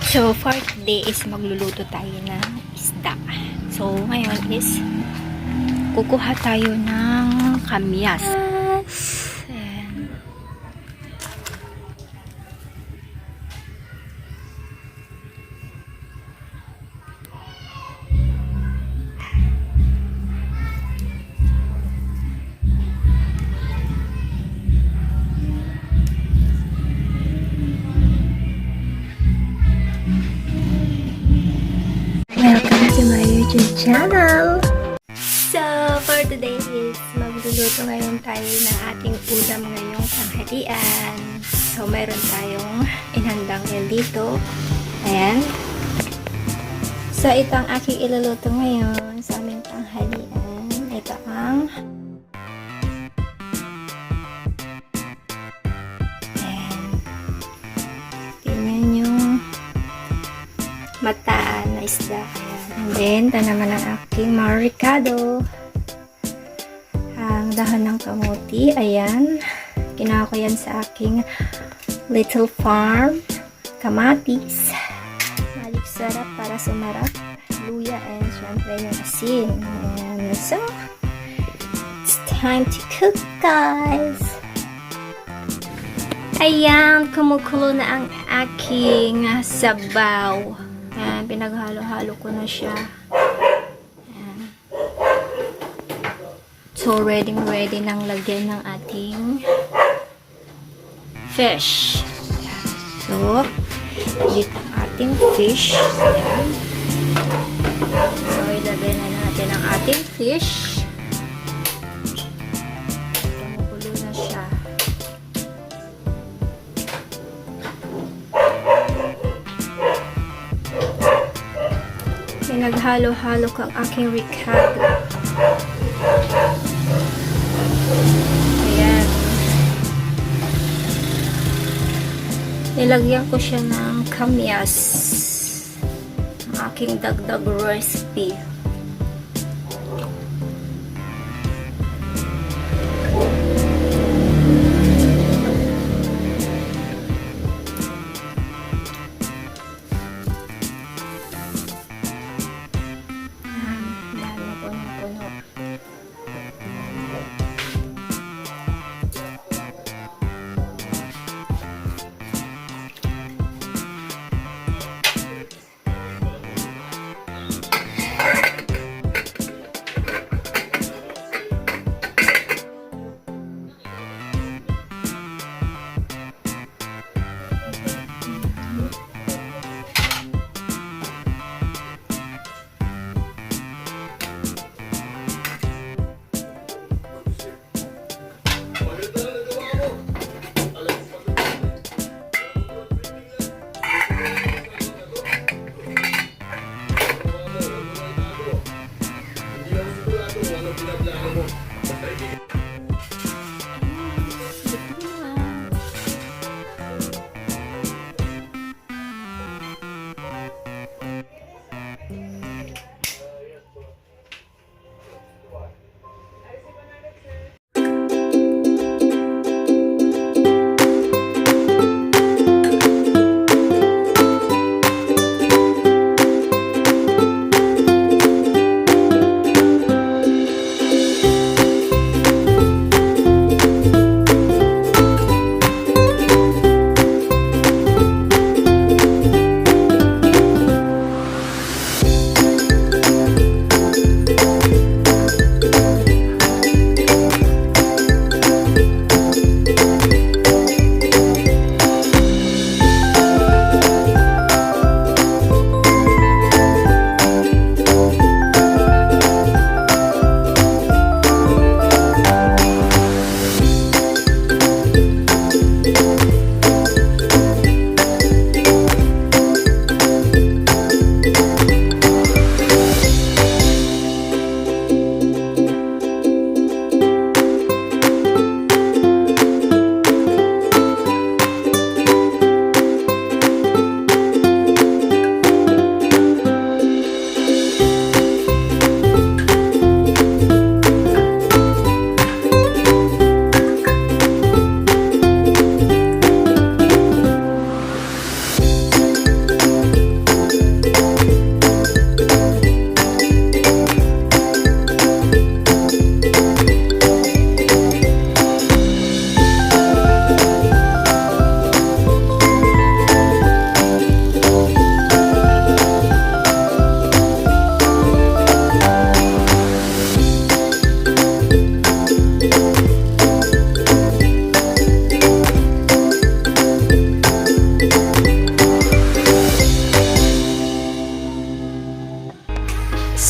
So, for today is magluluto tayo ng isda. So, ngayon is kukuha tayo ng kamyas. Ayan. Welcome to my YouTube channel! So, for today is magluluto ngayon tayo ng ating ulam ngayong tanghalian. So, meron tayong inhandang yun dito. Ayan. So, ito ang aking iluluto ngayon sa aming tanghalian. Ito ang mata na isda. And then, ito naman ang aking mga rekado. Ang dahon ng kamote. Ayan. Ginawa ko yan sa aking little farm. Kamatis. Mahilig sarap para sumarap. Luya and syempre yung asin. Ayan. So, it's time to cook, guys. Ayan. Kumukulo na ang aking sabaw. Ayan, pinaghalo-halo ko na siya. Ayan. So, ready nang lagyan ng ating fish. Ayan. So, dito ang ating fish. Ayan. So, ilagay na natin ang ating fish. Tumukulo na siya. Naghalo-halo kang aking rekado. Ayan. Nilagyan ko siya ng kamyas. Ang aking dagdag recipe.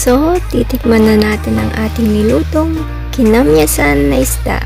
So, titikman na natin ang ating nilutong kinamyasan na isda.